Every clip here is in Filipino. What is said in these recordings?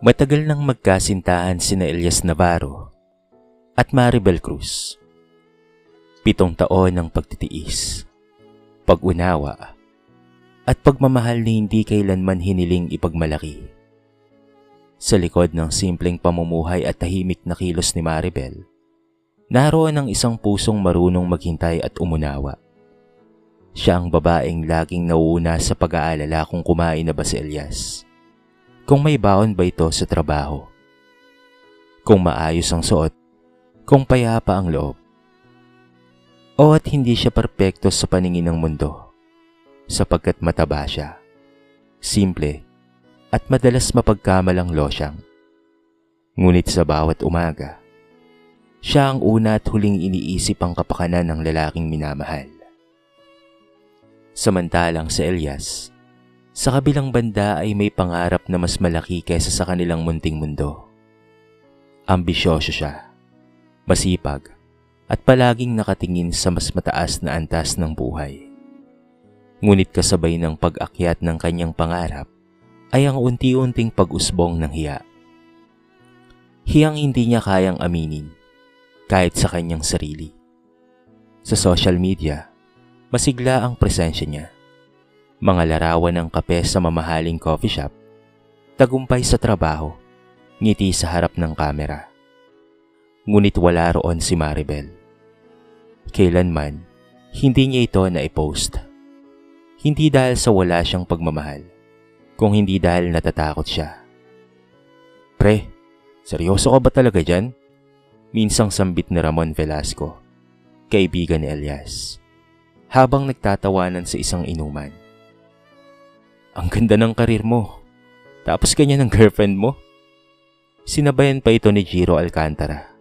Matagal nang magkasintahan sina Elias Navarro at Maribel Cruz. 7 taon ng pagtitiis, pag-unawa, at pagmamahal na hindi kailanman hiniling ipagmalaki. Sa likod ng simpleng pamumuhay at tahimik na kilos ni Maribel, naroon ang isang pusong marunong maghintay at umunawa. Siya ang babaeng laging nauuna sa pag-aalala kung kumain na ba si Elias, kung may baon ba ito sa trabaho, kung maayos ang suot, kung payapa ang loob. O at hindi siya perpekto sa paningin ng mundo, sapagkat mataba siya, simple, at madalas mapagkamalang losyang. Ngunit sa bawat umaga, siya ang una at huling iniisip ang kapakanan ng lalaking minamahal. Samantalang si Elias, sa kabilang banda ay may pangarap na mas malaki kaysa sa kanilang munting mundo. Ambisyoso siya, masipag, at palaging nakatingin sa mas mataas na antas ng buhay. Ngunit kasabay ng pag-akyat ng kanyang pangarap ay ang unti-unting pag-usbong ng hiya. Hiyang hindi niya kayang aminin, kahit sa kanyang sarili. Sa social media, masigla ang presensya niya. Mga larawan ng kape sa mamahaling coffee shop, tagumpay sa trabaho, ngiti sa harap ng kamera. Ngunit wala roon si Maribel. Kailanman, hindi niya ito na-post. Hindi dahil sa wala siyang pagmamahal, kung hindi dahil natatakot siya. Pre, seryoso ka ba talaga dyan? Minsang sambit ni Ramon Velasco, kaibigan ni Elias, habang nagtatawanan sa isang inuman. Ang ganda ng karir mo, tapos ganyan ang girlfriend mo? Sinabayan pa ito ni Jiro Alcantara,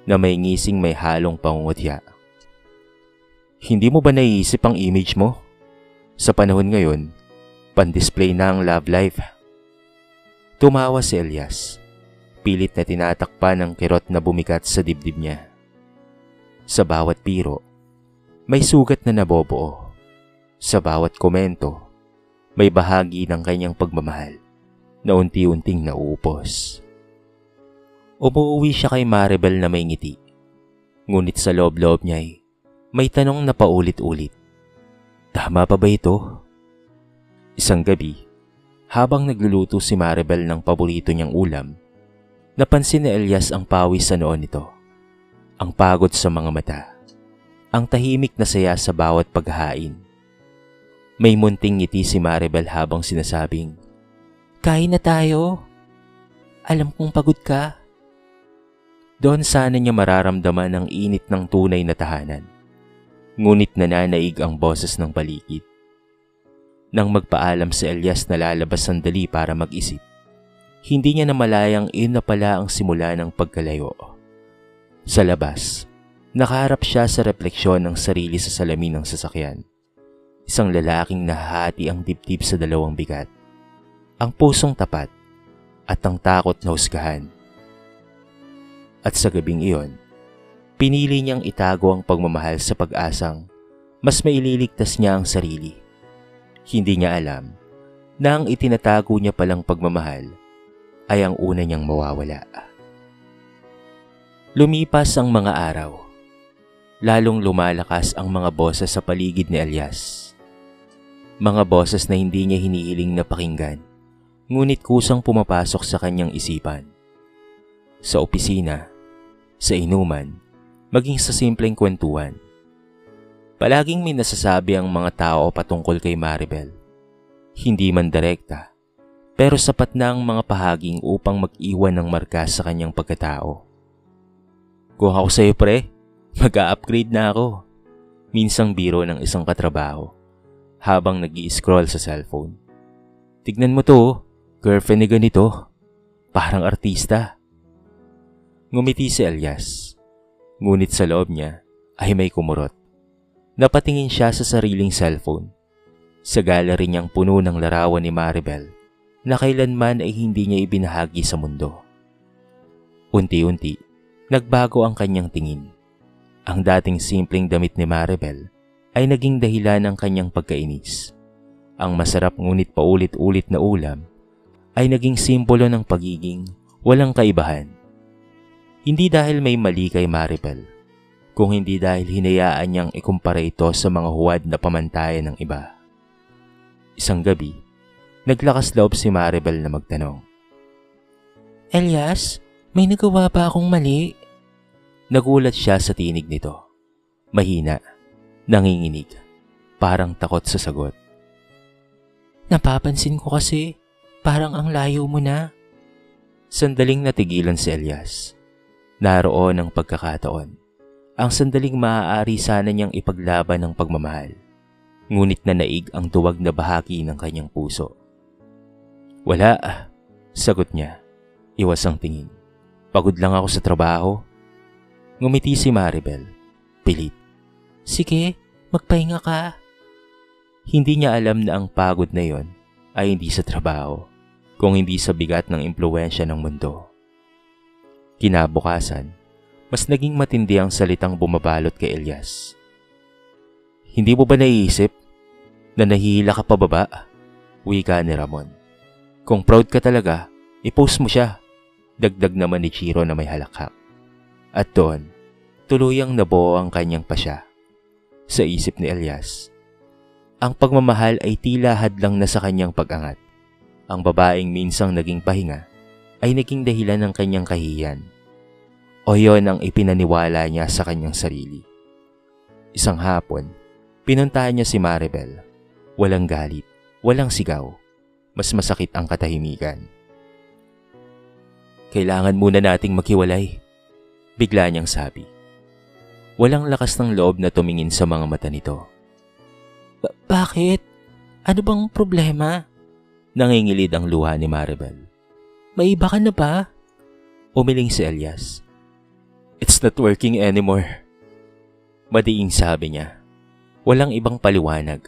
na may ngising may halong pangungutya. Hindi mo ba naiisip ang image mo? Sa panahon ngayon, pan-display na ang love life. Tumawa si Elias, pilit na tinatakpan ng kirot na bumikat sa dibdib niya. Sa bawat biro, may sugat na nabobuo. Sa bawat komento, may bahagi ng kanyang pagmamahal na unti-unting nauupos. Umuwi siya kay Maribel na may ngiti. Ngunit sa loob-loob niya may tanong na paulit-ulit. Tama pa ba ito? Isang gabi, habang nagluluto si Maribel ng paborito niyang ulam, napansin ni Elias ang pawis sa noon nito, ang pagod sa mga mata, ang tahimik na saya sa bawat paghahain. May munting ngiti si Maribel habang sinasabing, "Kain na tayo. Alam kong pagod ka." Doon sana niya mararamdaman ang init ng tunay na tahanan. Ngunit nananaig ang boses ng paligid. Nang magpaalam si Elias na lalabas sandali para mag-isip, hindi niya namalayang iyon na pala ang simula ng pagkalayo. Sa labas, nakaharap siya sa refleksyon ng sarili sa salamin ng sasakyan. Isang lalaking nahahati ang dibdib sa dalawang bigat, ang pusong tapat at ang takot na husgahan. At sa gabing iyon, pinili niyang itago ang pagmamahal sa pag-asang mas maililigtas niya ang sarili. Hindi niya alam na ang itinatago niya palang pagmamahal ay ang una niyang mawawala. Lumipas ang mga araw. Lalong lumalakas ang mga boses sa paligid ni Elias. Mga boses na hindi niya hinihiling na pakinggan, ngunit kusang pumapasok sa kanyang isipan. Sa opisina, sa inuman, maging sa simpleng kwentuhan. Palaging may nasasabi ang mga tao patungkol kay Maribel. Hindi man direkta, pero sapat na ang mga pahaging upang mag-iwan ng marka sa kanyang pagkatao. Kung ako sa'yo pre, mag-a-upgrade na ako. Minsang biro ng isang katrabaho habang nag-i-scroll sa cellphone. Tignan mo to, girlfriend ni ganito. Parang artista. Ngumiti si Elias. Ngunit sa loob niya ay may kumurot. Napatingin siya sa sariling cellphone. Sa gallery niyang puno ng larawan ni Maribel na kailanman ay hindi niya ibinahagi sa mundo. Unti-unti, nagbago ang kanyang tingin. Ang dating simpleng damit ni Maribel ay naging dahilan ng kanyang pagkainis. Ang masarap ngunit paulit-ulit na ulam ay naging simbolo ng pagiging walang kaibahan. Hindi dahil may mali kay Maribel, kung hindi dahil hinayaan niyang ikumpara ito sa mga huwad na pamantayan ng iba. Isang gabi, naglakas loob si Maribel na magtanong. Elias, may nagawa ba akong mali? Nagulat siya sa tinig nito. Mahina, nanginginig, parang takot sa sagot. Napapansin ko kasi, parang ang layo mo na. Sandaling natigilan si Elias. Naroon ang pagkakataon. Ang sandaling maaari sana niyang ipaglaban ng pagmamahal. Ngunit nanaig ang duwag na bahagi ng kanyang puso. Wala, sagot niya. Iwas ang tingin. Pagod lang ako sa trabaho. Ngumiti si Maribel. Pilit. Sige, magpahinga ka. Hindi niya alam na ang pagod na yon ay hindi sa trabaho, kung hindi sa bigat ng impluwensya ng mundo. Kinabukasan, mas naging matindi ang salitang bumabalot kay Elias. Hindi mo ba naiisip na nahihila ka pababa? Wika ni Ramon. Kung proud ka talaga, i-post mo siya. Dagdag naman ni Chiro na may halakhak. At doon, tuluyang nabuo ang kanyang pasya. Sa isip ni Elias, ang pagmamahal ay tila hadlang na sa kanyang pag-angat. Ang babaeng minsang naging pahinga ay naging dahilan ng kanyang kahihiyan. O yon ang ipinaniwala niya sa kanyang sarili. Isang hapon, pinuntahan niya si Maribel. Walang galit, walang sigaw. Mas masakit ang katahimikan. Kailangan muna nating maghiwalay, bigla niyang sabi. Walang lakas ng loob na tumingin sa mga mata nito. Bakit? Ano bang problema? Nangingilid ang luha ni Maribel. May iba ka na ba? Umiling si Elias. It's not working anymore. Madiing sabi niya. Walang ibang paliwanag.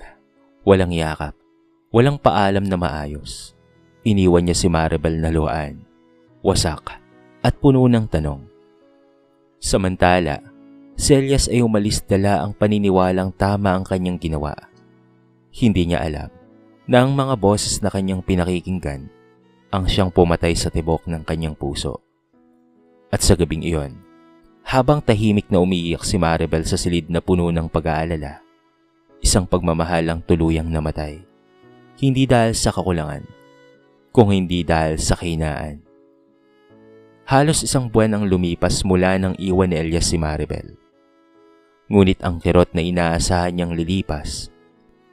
Walang yakap. Walang paalam na maayos. Iniwan niya si Maribel na luhaan. Wasak at puno ng tanong. Samantala, si Elias ay umalis dala ang paniniwalang tama ang kanyang ginawa. Hindi niya alam na ang mga boses na kanyang pinakikinggan ang siyang pumatay sa tibok ng kanyang puso. At sa gabing iyon, habang tahimik na umiiyak si Maribel sa silid na puno ng pag-aalala, isang pagmamahal ang tuluyang namatay. Hindi dahil sa kakulangan, kung hindi dahil sa kahinaan. Halos isang buwan ang lumipas mula nang iwan ni Elias si Maribel. Ngunit ang kirot na inaasahan niyang lilipas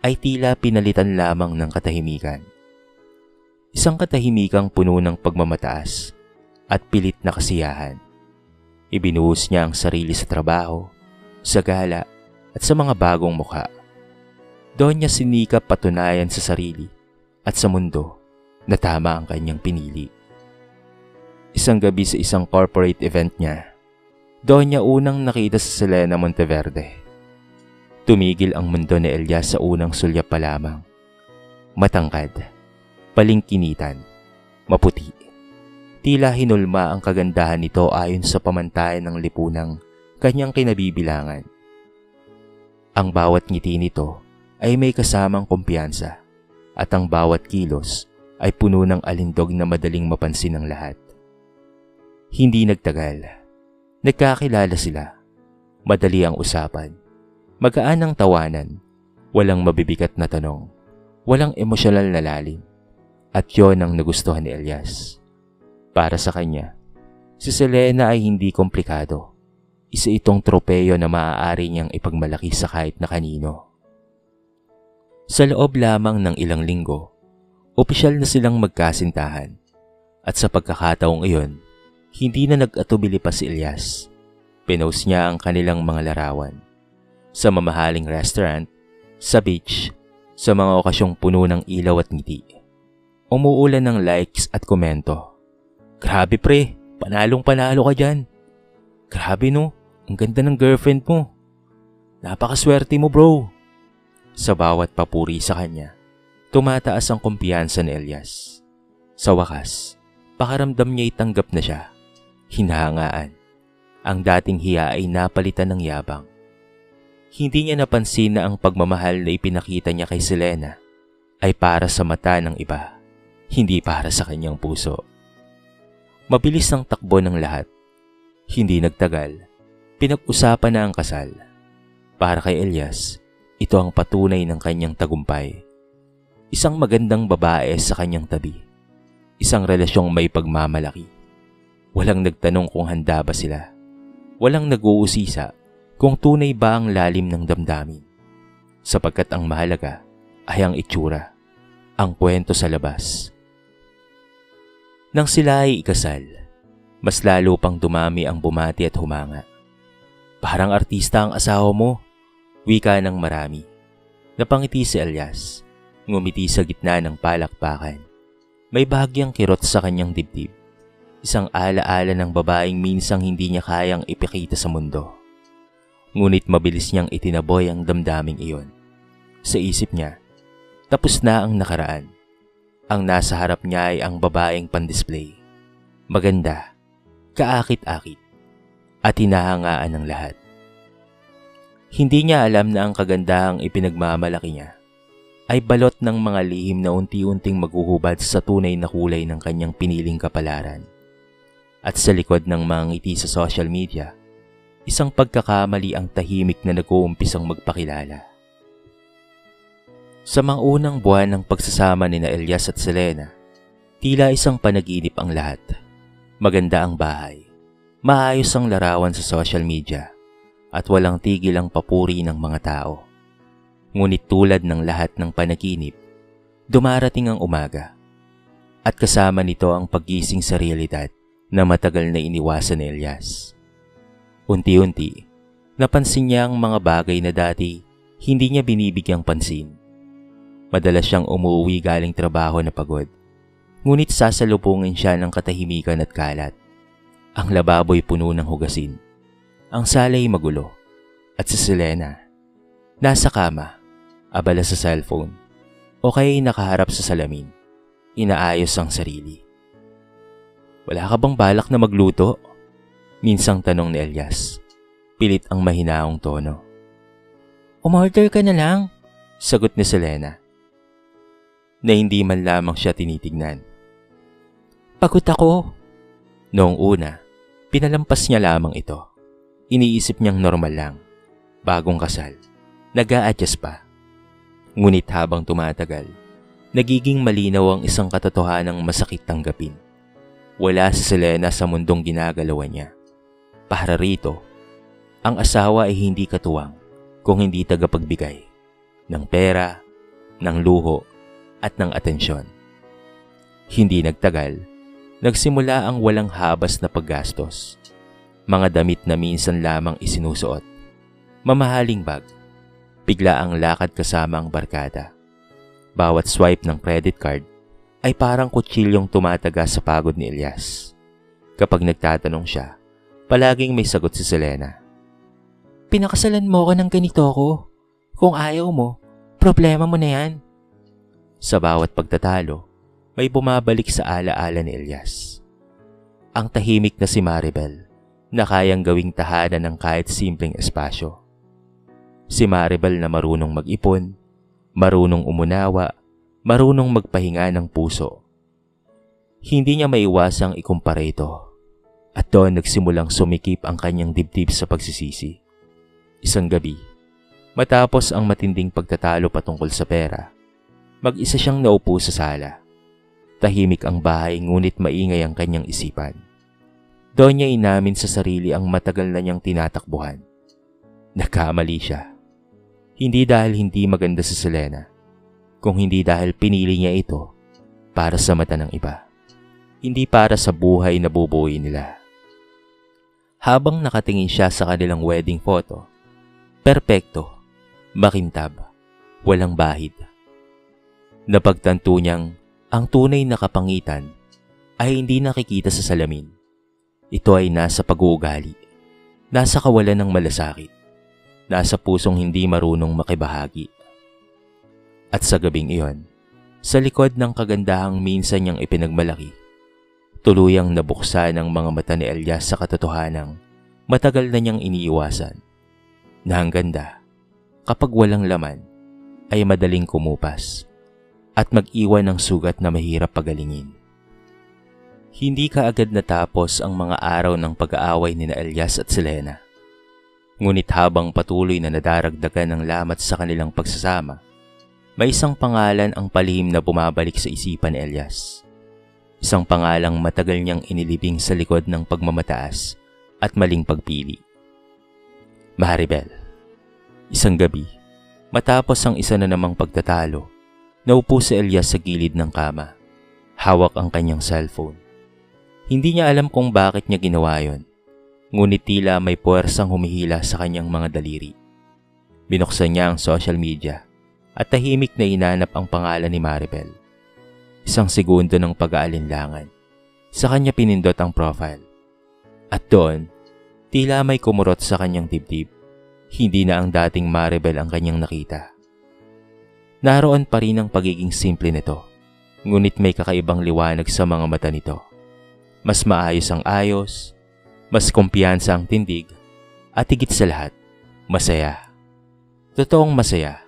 ay tila pinalitan lamang ng katahimikan. Isang katahimikang puno ng pagmamataas at pilit na kasiyahan. Ibinuhos niya ang sarili sa trabaho, sa gala at sa mga bagong mukha. Doon niya sinikap patunayan sa sarili at sa mundo na tama ang kanyang pinili. Isang gabi sa isang corporate event niya, doon niya unang nakita si Selena Monteverde. Tumigil ang mundo ni Elias sa unang sulyap pa lamang. Matangkad, palingkinitan, maputi. Tila hinulma ang kagandahan nito ayon sa pamantayan ng lipunang kanyang kinabibilangan. Ang bawat ngiti nito ay may kasamang kumpiyansa at ang bawat kilos ay puno ng alindog na madaling mapansin ng lahat. Hindi nagtagal. Nagkakilala sila. Madali ang usapan. Magaan ang tawanan. Walang mabibigat na tanong. Walang emosyonal na lalim. At yon ang nagustuhan ni Elias. Para sa kanya, si Selena ay hindi komplikado. Isa itong tropeyo na maaari niyang ipagmalaki sa kahit na kanino. Sa loob lamang ng ilang linggo, opisyal na silang magkasintahan. At sa pagkakataong iyon, hindi na nag-atubili pa si Elias. Pinost niya ang kanilang mga larawan. Sa mamahaling restaurant, sa beach, sa mga okasyong puno ng ilaw at ngiti. Umuulan ng likes at komento. Grabe pre, panalong-panalo ka dyan. Grabe no, ang ganda ng girlfriend mo. Napakaswerte mo bro. Sa bawat papuri sa kanya, tumataas ang kumpiyansa ni Elias. Sa wakas, pakaramdam niya itanggap na siya. Hinahangaan. Ang dating hiya ay napalitan ng yabang. Hindi niya napansin na ang pagmamahal na ipinakita niya kay Selena ay para sa mata ng iba, hindi para sa kanyang puso. Mabilis ang takbo ng lahat. Hindi nagtagal, pinag-usapan na ang kasal. Para kay Elias, ito ang patunay ng kanyang tagumpay. Isang magandang babae sa kanyang tabi. Isang relasyong may pagmamalaki. Walang nagtanong kung handa ba sila. Walang nag-uusisa kung tunay ba ang lalim ng damdamin. Sapagkat ang mahalaga ay ang itsura, ang kwento sa labas. Nang sila ay ikasal, mas lalo pang dumami ang bumati at humanga. Parang artista ang asawa mo, wika ng marami. Napangiti si Elias, ngumiti sa gitna ng palakpakan. May bahagyang kirot sa kanyang dibdib. Isang alaala ng babaeng minsang hindi niya kayang ipakita sa mundo. Ngunit mabilis niyang itinaboy ang damdaming iyon. Sa isip niya, tapos na ang nakaraan. Ang nasa harap niya ay ang babaeng pandisplay. Maganda, kaakit-akit, at hinahangaan ng lahat. Hindi niya alam na ang kagandahang ipinagmamalaki niya ay balot ng mga lihim na unti-unting maghuhubad sa tunay na kulay ng kanyang piniling kapalaran. At sa likod ng mga ngiti sa social media, isang pagkakamali ang tahimik na nag-uumpisang magpakilala. Sa mga unang buwan ng pagsasama ni Elias at Selena, tila isang panaginip ang lahat. Maganda ang bahay, maayos ang larawan sa social media, at walang tigil ang papuri ng mga tao. Ngunit tulad ng lahat ng panaginip, dumarating ang umaga. At kasama nito ang paggising sa realidad na matagal na iniwasan ni Elias. Unti-unti, napansin niya ang mga bagay na dati hindi niya binibigyang pansin. Madalas siyang umuwi galing trabaho na pagod. Ngunit sasalubungin siya ng katahimikan at kalat. Ang lababo'y puno ng hugasin. Ang salay magulo. At si Selena, nasa kama, abala sa cellphone, o kaya nakaharap sa salamin, inaayos ang sarili. Wala ka bang balak na magluto? Minsang tanong ni Elias. Pilit ang mahinaong tono. Umorder ka na lang. Sagot ni Selena, na hindi man lamang siya tinitignan. Pagod ako. Noong una, pinalampas niya lamang ito. Iniisip niyang normal lang. Bagong kasal, nag-a-adjust pa. Ngunit habang tumatagal, nagiging malinaw ang isang katotohanang masakit tanggapin. Wala si Selena sa mundong ginagalawan niya. Para rito, ang asawa ay hindi katuwang kung hindi tagapagbigay ng pera, ng luho, at ng atensyon. Hindi nagtagal, nagsimula ang walang habas na paggastos. Mga damit na minsan lamang isinusuot. Mamahaling bag. Bigla ang lakad kasama ang barkada. Bawat swipe ng credit card ay parang kutsilyong tumataga sa pagod ni Elias. Kapag nagtatanong siya, palaging may sagot si Selena. Pinakasalan mo ka ng ganito ko. Kung ayaw mo, problema mo na yan. Sa bawat pagtatalo, may bumabalik sa alaala ni Elias. Ang tahimik na si Maribel na kayang gawing tahanan ng kahit simpleng espasyo. Si Maribel na marunong mag-ipon, marunong umunawa, marunong magpahinga ng puso. Hindi niya maiwasang ikumpara ito. At doon nagsimulang sumikip ang kanyang dibdib sa pagsisisi. Isang gabi, matapos ang matinding pagtatalo patungkol sa pera, mag-isa siyang naupo sa sala. Tahimik ang bahay ngunit maingay ang kanyang isipan. Doon niya inamin sa sarili ang matagal na niyang tinatakbuhan. Nagkamali siya. Hindi dahil hindi maganda si Selena, kung hindi dahil pinili niya ito para sa mata ng iba. Hindi para sa buhay na bubuoy nila. Habang nakatingin siya sa kanilang wedding photo, perpekto, makintab, walang bahid. Napagtanto niyang ang tunay na kapangitan ay hindi nakikita sa salamin. Ito ay nasa pag-uugali, nasa kawalan ng malasakit, nasa pusong hindi marunong makibahagi. At sa gabing iyon, sa likod ng kagandahang minsan niyang ipinagmalaki, tuluyang nabuksan ang mga mata ni Elias sa katotohanang matagal na niyang iniiwasan, na ang ganda, kapag walang laman, ay madaling kumupas. at mag-iwan ng sugat na mahirap pagalingin. Hindi kaagad natapos ang mga araw ng pag-aaway ni Elias at Selena. Ngunit habang patuloy na nadaragdagan ng lamat sa kanilang pagsasama, may isang pangalan ang palihim na bumabalik sa isipan ni Elias. Isang pangalang matagal niyang inilibing sa likod ng pagmamataas at maling pagpili. Maribel. Isang gabi, matapos ang isa na namang pagtatalo, naupo si Elias sa gilid ng kama. Hawak ang kanyang cellphone. Hindi niya alam kung bakit niya ginawa yon, ngunit tila may puwersang humihila sa kanyang mga daliri. Binuksan niya ang social media at tahimik na inanap ang pangalan ni Maribel. Isang segundo ng pag-aalinlangan. Sa kanya pinindot ang profile. At doon, tila may kumurot sa kanyang dibdib. Hindi na ang dating Maribel ang kanyang nakita. Naroon pa rin ang pagiging simple nito, ngunit may kakaibang liwanag sa mga mata nito. Mas maayos ang ayos, mas kumpiyansa ang tindig, at higit sa lahat, masaya. Totoong masaya,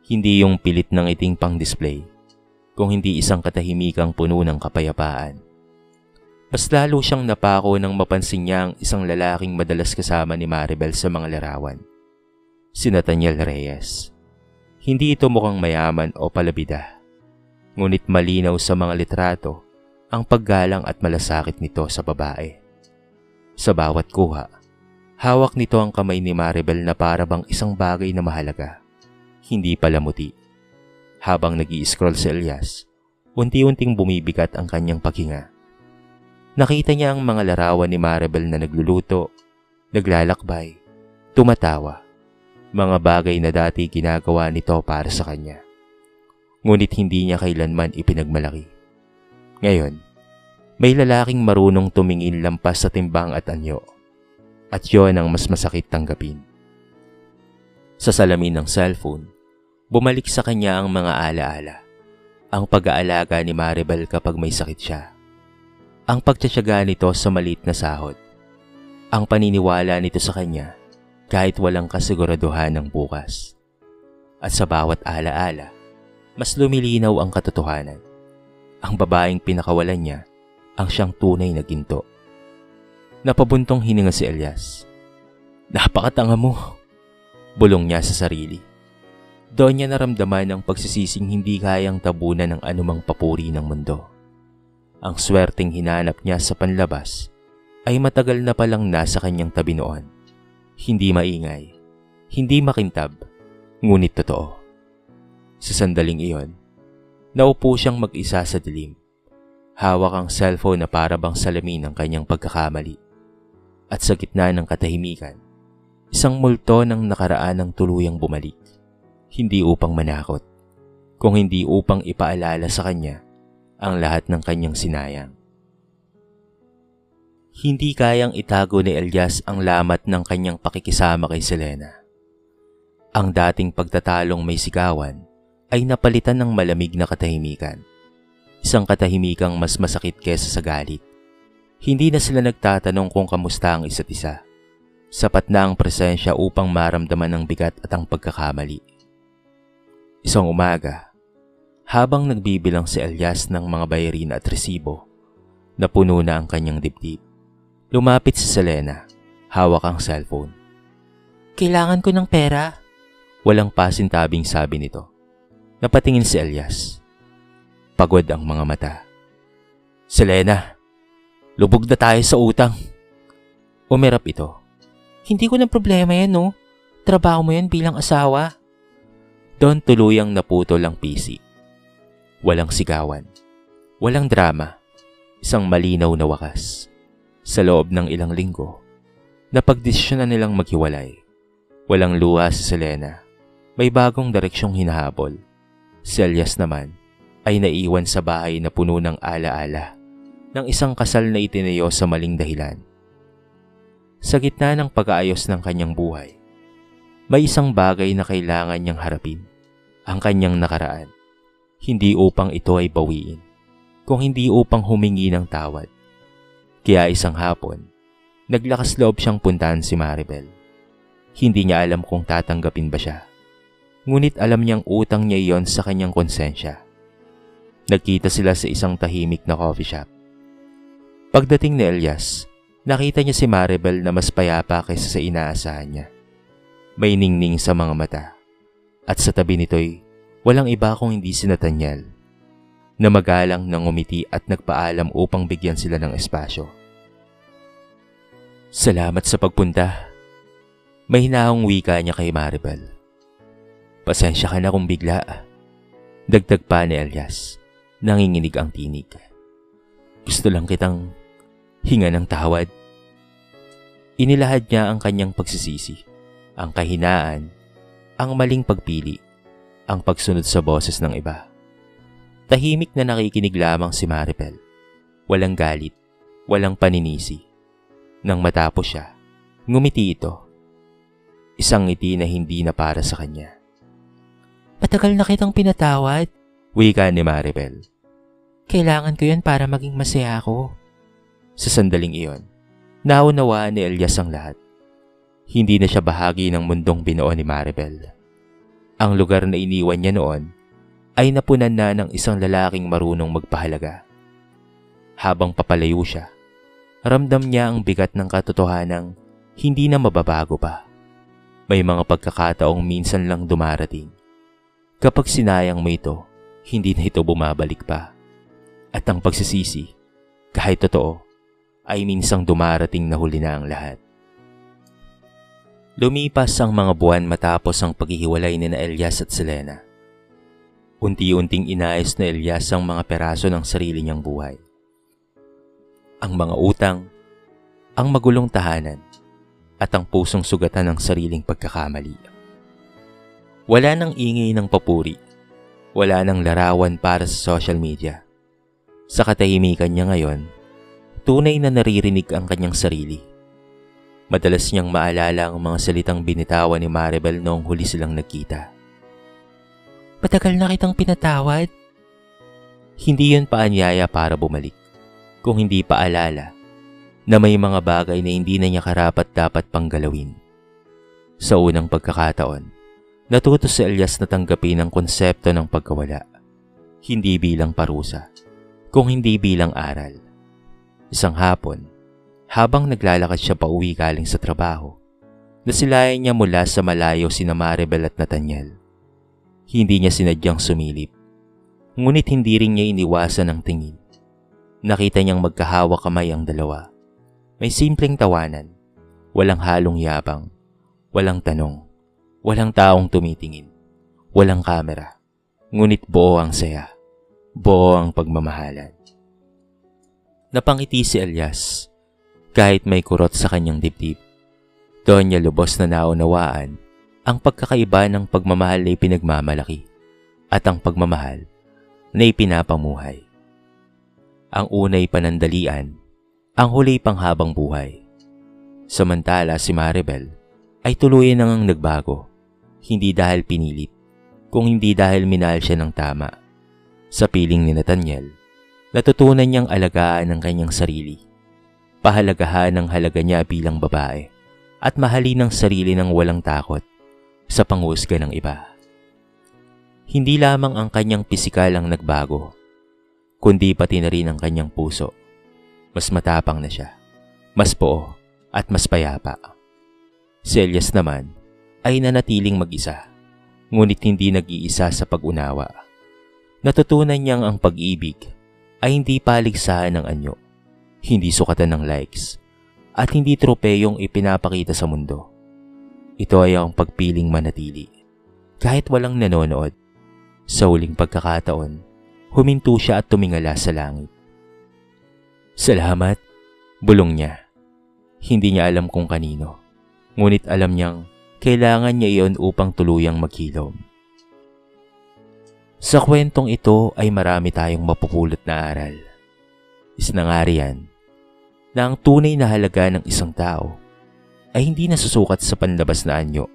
hindi yung pilit ng iting pang-display, kung hindi isang katahimikang puno ng kapayapaan. Mas lalo siyang napako nang mapansin niya ang isang lalaking madalas kasama ni Maribel sa mga larawan. Si Nathaniel Reyes. Hindi ito mukhang mayaman o palabida, ngunit malinaw sa mga litrato ang paggalang at malasakit nito sa babae. Sa bawat kuha, hawak nito ang kamay ni Maribel na para bang isang bagay na mahalaga, hindi palamuti. Habang nag-i-scroll si Elias, unti-unting bumibigat ang kanyang paghinga. Nakita niya ang mga larawan ni Maribel na nagluluto, naglalakbay, tumatawa. Mga bagay na dati ginagawa nito para sa kanya. Ngunit hindi niya kailanman ipinagmalaki. Ngayon, may lalaking marunong tumingin lampas sa timbang at anyo. At yon ang mas masakit tanggapin. Sa salamin ng cellphone, bumalik sa kanya ang mga alaala. Ang pag-aalaga ni Maribel kapag may sakit siya. Ang pagtsatsaga nito sa maliit na sahod. Ang paniniwala nito sa kanya kahit walang kasiguraduhan ng bukas. At sa bawat alaala, mas lumilinaw ang katotohanan. Ang babaeng pinakawalan niya ang siyang tunay na ginto. Napabuntong hininga si Elias. Napakatanga mo, bulong niya sa sarili. Doon niya naramdaman ang pagsisising hindi kayang tabunan ng anumang papuri ng mundo. Ang swerteng hinanap niya sa panlabas ay matagal na palang nasa kanyang tabi noon. Hindi maingay, hindi makintab, ngunit totoo. Sa sandaling iyon, naupo siyang mag-isa sa dilim. Hawak ang cellphone na para bang salamin ng kanyang pagkakamali. At sa gitna ng katahimikan, isang multo ng nakaraan ang tuluyang bumalik. Hindi upang manakot, kung hindi upang ipaalala sa kanya ang lahat ng kanyang sinayang. Hindi kayang itago ni Elias ang lamat ng kanyang pakikisama kay Selena. Ang dating pagtatalong may sigawan ay napalitan ng malamig na katahimikan. Isang katahimikang mas masakit kesa sa galit. Hindi na sila nagtatanong kung kamusta ang isa't isa. Sapat na ang presensya upang maramdaman ang bigat at ang pagkakamali. Isang umaga, habang nagbibilang si Elias ng mga bayarin at resibo, napuno na ang kanyang dibdib. Lumapit si Selena, hawak ang cellphone. Kailangan ko ng pera. Walang pasintabing sabi nito. Napatingin si Elias. Pagod ang mga mata. Selena, lubog na tayo sa utang. Umirap ito. Hindi ko na problema yan, no? Trabaho mo yan bilang asawa. Doon tuluyang naputol ang PC. Walang sigawan. Walang drama. Isang malinaw na wakas. Sa loob ng ilang linggo, napagdesisyon na nilang maghiwalay. Walang luha si Selena. May bagong direksyong hinahabol. Si Elias naman ay naiwan sa bahay na puno ng alaala ng isang kasal na itinayo sa maling dahilan. Sa gitna ng pag-aayos ng kanyang buhay, may isang bagay na kailangan niyang harapin. Ang kanyang nakaraan. Hindi upang ito ay bawiin, kung hindi upang humingi ng tawad. Kaya isang hapon, naglakas loob siyang puntahan si Maribel. Hindi niya alam kung tatanggapin ba siya. Ngunit alam niyang utang niya iyon sa kanyang konsensya. Nagkita sila sa isang tahimik na coffee shop. Pagdating ni Elias, nakita niya si Maribel na mas payapa kaysa sa inaasahan niya. May ningning sa mga mata. At sa tabi nito'y walang iba kung hindi si Nathaniel, na magalang nang ngumiti at nagpaalam upang bigyan sila ng espasyo. Salamat sa pagpunta. May hinahong wika niya kay Maribel. Pasensya ka na kung bigla. Dagdag pa ni Elias. Nanginginig ang tinig. Gusto lang kitang hinga ng tawad. Inilahad niya ang kanyang pagsisisi, ang kahinaan, ang maling pagpili, ang pagsunod sa boses ng iba. Tahimik na nakikinig lamang si Maribel. Walang galit, walang paninisi. Nang matapos siya, ngumiti ito. Isang ngiti na hindi na para sa kanya. Matagal na kitang pinatawad. Wika ni Maribel. Kailangan ko yun para maging masaya ako. Sa sandaling iyon, naunawaan ni Elias ang lahat. Hindi na siya bahagi ng mundong binuo ni Maribel. Ang lugar na iniwan niya noon ay napunan na ng isang lalaking marunong magpahalaga. Habang papalayo siya, ramdam niya ang bigat ng katotohanang hindi na mababago pa. May mga pagkakataong minsan lang dumarating. Kapag sinayang mo ito, hindi na ito bumabalik pa. At ang pagsisisi, kahit totoo, ay minsang dumarating na huli na ang lahat. Lumipas ang mga buwan matapos ang paghihiwalay ni Elias at Selena. Unti-unting inayos na Elias ang mga peraso ng sarili niyang buhay. Ang mga utang, ang magulong tahanan, at ang pusong sugatan ng sariling pagkakamali. Wala nang ingay ng papuri, wala nang larawan para sa social media. Sa katahimikan niya ngayon, tunay na naririnig ang kanyang sarili. Madalas niyang maalala ang mga salitang binitawan ni Maribel noong huli silang nagkita. Matagal na kitang pinatawad. Hindi yun paanyaya para bumalik, kung hindi paalala na may mga bagay na hindi na niya karapat-dapat pang galawin. Sa unang pagkakataon, natuto si Elias na tanggapin ang konsepto ng pagkawala, hindi bilang parusa, kung hindi bilang aral. Isang hapon, habang naglalakad siya pauwi galing sa trabaho, nasilayan niya mula sa malayo sina Maribel at Nathaniel. Hindi niya sinadyang sumilip, ngunit hindi rin niya iniwasan ang tingin. Nakita niyang magkahawak kamay ang dalawa. May simpleng tawanan, walang halong yabang, walang tanong, walang taong tumitingin, walang kamera, ngunit buo ang saya, buo ang pagmamahalan. Napangiti si Elias, kahit may kurot sa kanyang dibdib. Doon niya lubos na naunawaan ang pagkakaiba ng pagmamahal na ipinagmamalaki at ang pagmamahal na ipinapamuhay. Ang unay panandalian, ang huli panghabang buhay. Samantala si Maribel ay tuluyan nang nagbago, hindi dahil pinilit, kung hindi dahil minahal siya ng tama. Sa piling ni Nathaniel, natutunan niyang alagaan ang kanyang sarili, pahalagahan ang halaga niya bilang babae, at mahalin ang sarili ng walang takot sa panghusga ng iba. Hindi lamang ang kanyang pisikal ang nagbago, kundi pati na rin ang kanyang puso. Mas matapang na siya, mas buo at mas payapa. Si Elias naman ay nanatiling mag-isa, ngunit hindi nag-iisa sa pag-unawa. Natutunan niyang ang pag-ibig ay hindi paligsahan ng anyo, hindi sukatan ng likes, at hindi tropeyong ipinapakita sa mundo. Ito ay ang pagpiling manatili, kahit walang nanonood. Sa huling pagkakataon, huminto siya at tumingala sa langit. Salamat, bulong niya. Hindi niya alam kung kanino, ngunit alam niyang kailangan niya iyon upang tuluyang maghilom. Sa kwentong ito ay marami tayong mapupulot na aral. Isa na nga riyan, na ang tunay na halaga ng isang tao ay hindi nasusukat sa panlabas na anyo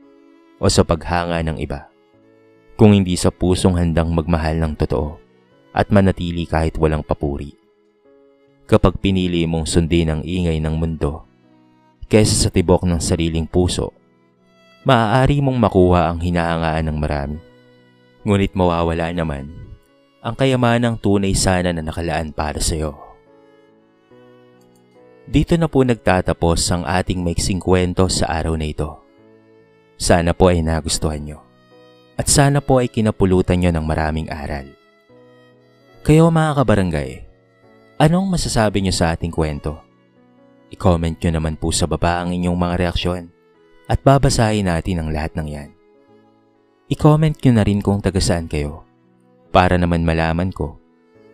o sa paghanga ng iba, kung hindi sa pusong handang magmahal ng totoo at manatili kahit walang papuri. Kapag pinili mong sundin ang ingay ng mundo kaysa sa tibok ng sariling puso, maaari mong makuha ang hinahangaan ng marami. Ngunit mawawala naman ang kayamanang tunay sana na nakalaan para sa iyo. Dito na po nagtatapos ang ating maiksing kwento sa araw na ito. Sana po ay nagustuhan nyo. At sana po ay kinapulutan nyo ng maraming aral. Kayo mga kabarangay, anong masasabi nyo sa ating kwento? I-comment nyo naman po sa baba ang inyong mga reaksyon at babasahin natin ang lahat ng yan. I-comment nyo na rin kung taga saan kayo para naman malaman ko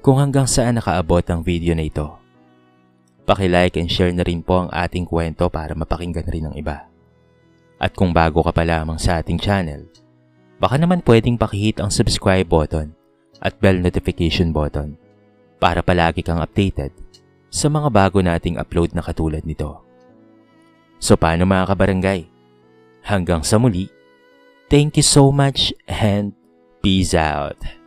kung hanggang saan nakaabot ang video na ito. Paki-like and share na rin po ang ating kwento para mapakinggan rin ng iba. At kung bago ka pa lamang sa ating channel, baka naman pwedeng pakihit ang subscribe button at bell notification button para palagi kang updated sa mga bago nating upload na katulad nito. So paano mga kabarangay? Hanggang sa muli, thank you so much and peace out!